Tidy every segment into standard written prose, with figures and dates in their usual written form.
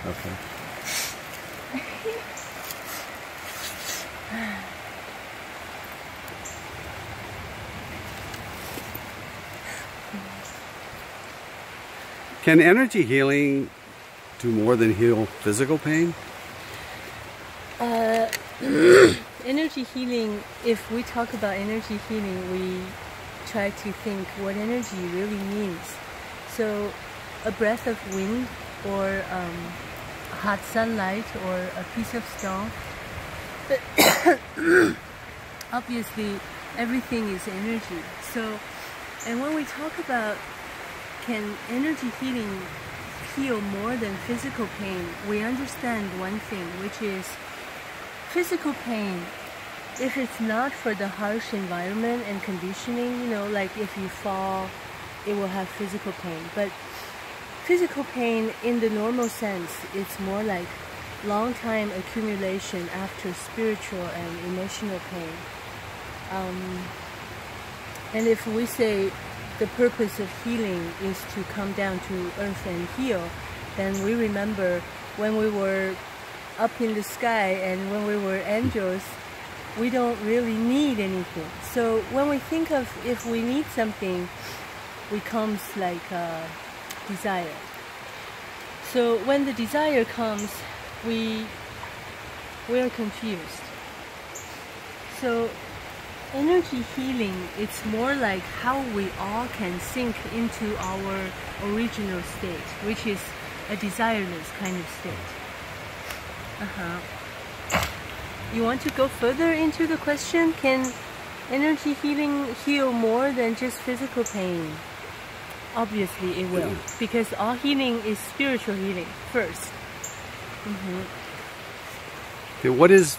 Okay. Can energy healing do more than heal physical pain? Energy healing, if we talk about energy healing, we try to think what energy really means. So a breath of wind or hot sunlight or a piece of stone. Obviously, everything is energy. So, and when we talk about can energy healing heal more than physical pain, we understand one thing, which is physical pain, if it's not for the harsh environment and conditioning, you know, like if you fall, it will have physical pain. But physical pain in the normal sense, it's more like long time accumulation after spiritual and emotional pain. And if we say the purpose of healing is to come down to earth and heal, then we remember when we were up in the sky and when we were angels, we don't really need anything. So when we think of if we need something, it comes like desire. So when the desire comes, we are confused. So energy healing, it's more like how we all can sink into our original state, which is a desireless kind of state. You want to go further into the question? Can energy healing heal more than just physical pain? Obviously it will, because all healing is spiritual healing first. Okay, what is,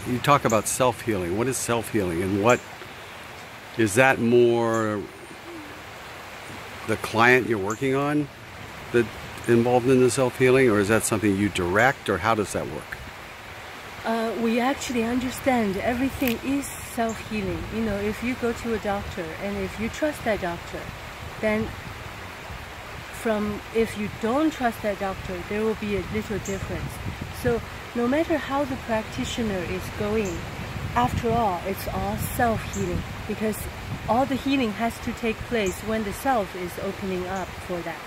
you talk about self-healing. What is self-healing, and what is that more the client you're working on that involved in the self-healing, or is that something you direct, or how does that work? We actually understand everything is self-healing. You know, if you go to a doctor and if you trust that doctor, then from if you don't trust that doctor, there will be a little difference. So no matter how the practitioner is going, after all, it's all self-healing, because all the healing has to take place when the self is opening up for that.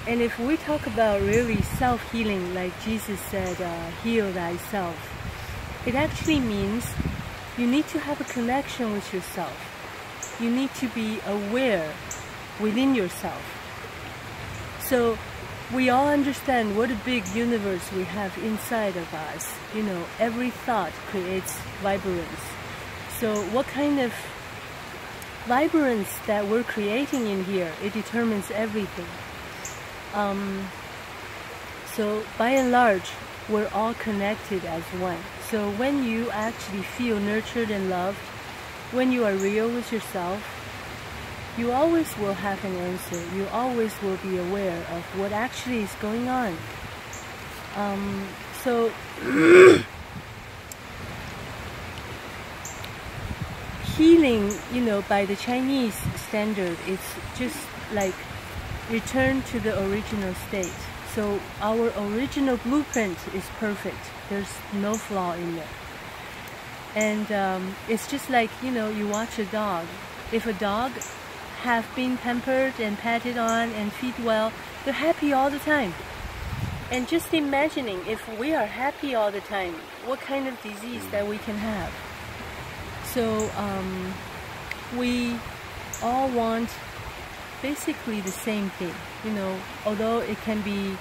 And if we talk about really self-healing, like Jesus said, heal thyself, it actually means you need to have a connection with yourself. You need to be aware within yourself. So we all understand what a big universe we have inside of us. You know, every thought creates vibrance. So what kind of vibrance that we're creating in here, it determines everything. So by and large, we're all connected as one. So when you actually feel nurtured and loved, when you are real with yourself, you always will have an answer. You always will be aware of what actually is going on. So healing, you know, by the Chinese standard, it's just like return to the original state. So our original blueprint is perfect. There's no flaw in there. And it's just like, you know, you watch a dog. If a dog have been pampered and patted on and feed well, they're happy all the time. And just imagining if we are happy all the time, what kind of disease that we can have. So we all want basically the same thing, you know, although it can be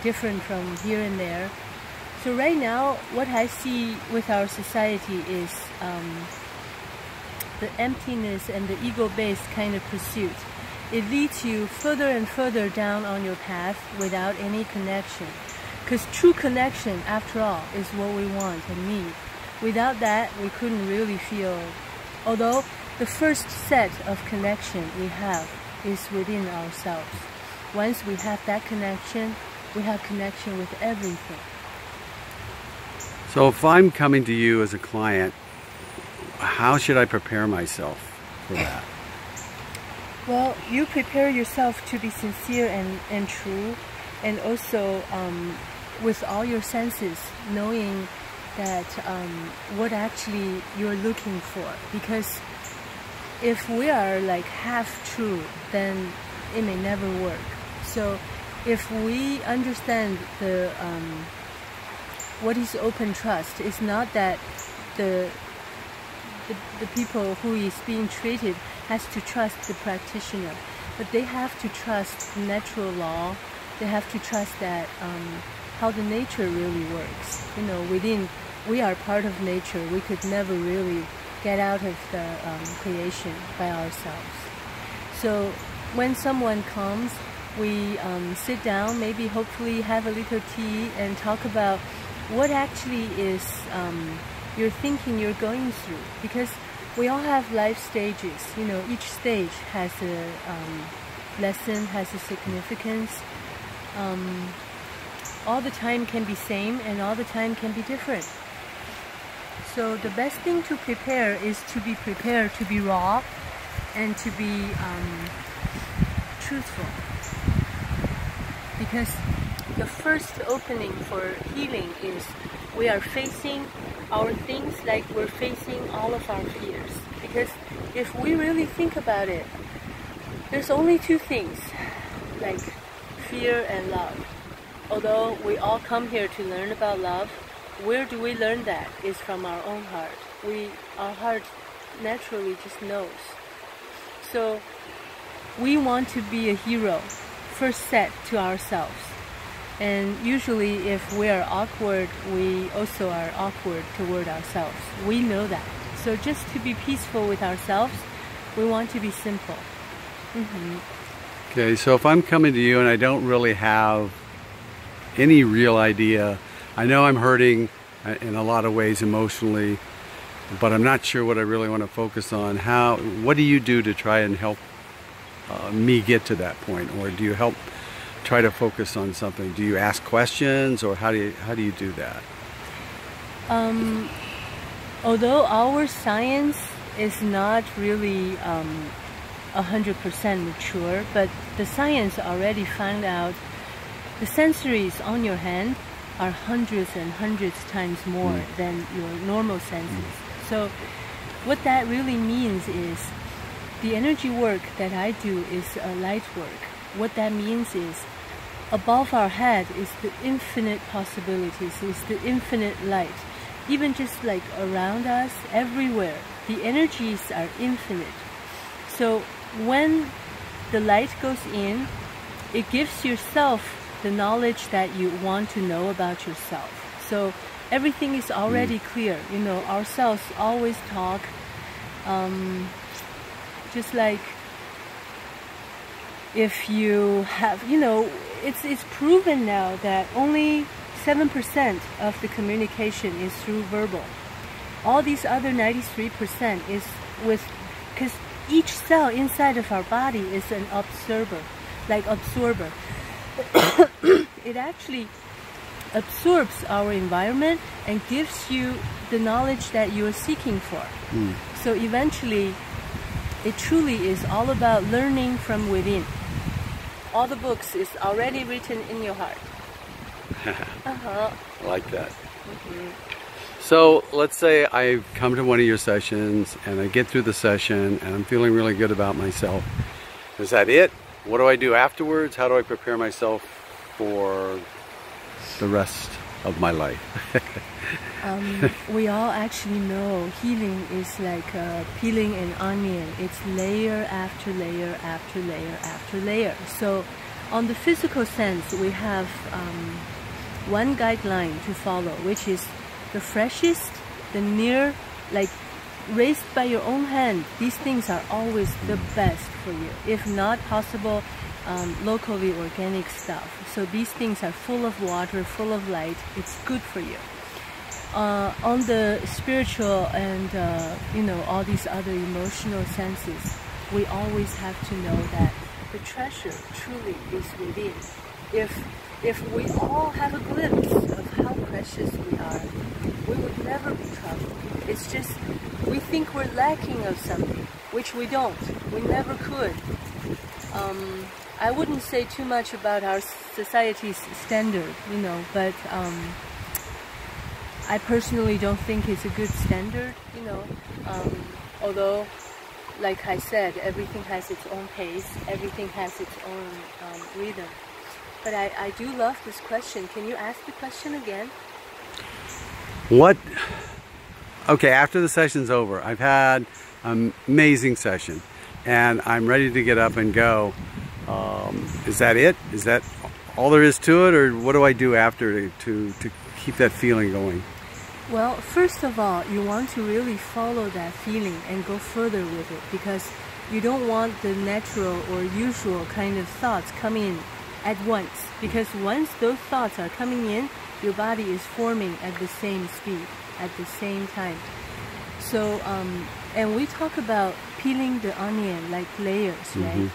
different from here and there. So right now, what I see with our society is the emptiness and the ego-based kind of pursuit. It leads you further and further down on your path without any connection. Because true connection, after all, is what we want and need. Without that, we couldn't really feel, although the first set of connection we have is within ourselves. Once we have that connection, we have connection with everything. So if I'm coming to you as a client, how should I prepare myself for that? Well, you prepare yourself to be sincere and true. and also with all your senses, knowing that what actually you're looking for. Because if we are like half true, then it may never work. So if we understand the what is open trust, it's not that the people who is being treated has to trust the practitioner, but they have to trust natural law. They have to trust that how the nature really works. You know, we are part of nature. We could never really get out of the creation by ourselves. So when someone comes, we sit down, maybe hopefully have a little tea and talk about what actually is you're thinking you're going through. Because we all have life stages. You know, each stage has a lesson, has a significance. All the time can be same and all the time can be different. So the best thing to prepare is to be prepared to be raw and to be truthful. Because the first opening for healing is we are facing our things like we're facing all of our fears. Because if we really think about it, there's only two things, like fear and love. Although we all come here to learn about love, where do we learn that? Is from our own heart. Our heart naturally just knows. So we want to be a hero, first set to ourselves. And usually if we are awkward, we also are awkward toward ourselves. We know that. So just to be peaceful with ourselves, we want to be simple. Okay, so if I'm coming to you and I don't really have any real idea, I know I'm hurting in a lot of ways emotionally, but I'm not sure what I really want to focus on. What do you do to try and help me get to that point? Or do you help try to focus on something? Do you ask questions, or how do you do that? Although our science is not really 100% mature, but the science already found out the sensories on your hand are hundreds and hundreds times more than your normal senses. So what that really means is the energy work that I do is light work. What that means is above our head is the infinite possibilities, is the infinite light. Even just like around us, everywhere, the energies are infinite. So when the light goes in, it gives yourself the knowledge that you want to know about yourself. So everything is already clear. You know, our cells always talk. Just like if you have, you know, it's proven now that only 7% of the communication is through verbal. All these other 93% is because each cell inside of our body is an absorber. It actually absorbs our environment and gives you the knowledge that you are seeking for. So eventually, it truly is all about learning from within. All the books is already written in your heart. I like that. So let's say I come to one of your sessions and I get through the session and I'm feeling really good about myself. Is that it? What do I do afterwards? How do I prepare myself for the rest of my life? We all actually know healing is like peeling an onion. It's layer after layer after layer after layer. So on the physical sense, we have one guideline to follow, which is the freshest, the near, like raised by your own hand. These things are always the best for you. If not possible, locally organic stuff. So these things are full of water, full of light. It's good for you. On the spiritual and you know, all these other emotional senses, we always have to know that the treasure truly is within. If we all have a glimpse of how precious we are, we would never be troubled. It's just we think we're lacking of something, which we don't. We never could. I wouldn't say too much about our society's standard, you know, but I personally don't think it's a good standard, you know, although, like I said, everything has its own pace, everything has its own rhythm. But I do love this question. Can you ask the question again? Okay, after the session's over, I've had an amazing session, and I'm ready to get up and go. Is that it? Is that all there is to it, or what do I do after to keep that feeling going? Well, first of all, you want to really follow that feeling and go further with it, because you don't want the natural or usual kind of thoughts coming in at once, because once those thoughts are coming in, your body is forming at the same speed, at the same time. So, and we talk about peeling the onion like layers, right?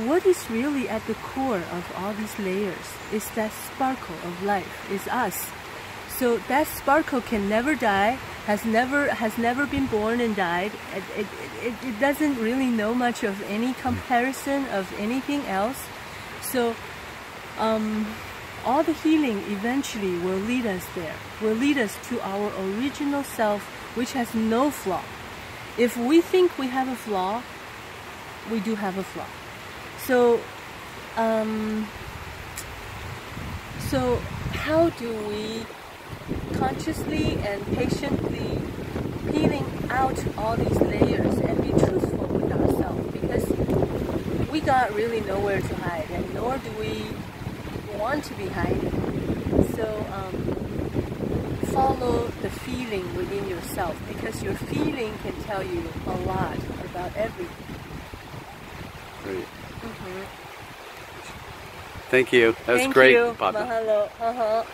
What is really at the core of all these layers is that sparkle of life, is us. So that sparkle can never die, has never been born and died. It doesn't really know much of any comparison of anything else. So all the healing eventually will lead us there, will lead us to our original self, which has no flaw. If we think we have a flaw, we do have a flaw. So, so how do we consciously and patiently peeling out all these layers and be truthful with ourselves? Because we got really nowhere to hide, and nor do we want to be hiding. So follow the feeling within yourself, because your feeling can tell you a lot about everything. Great. Thank you. That was great, Padma. Mahalo.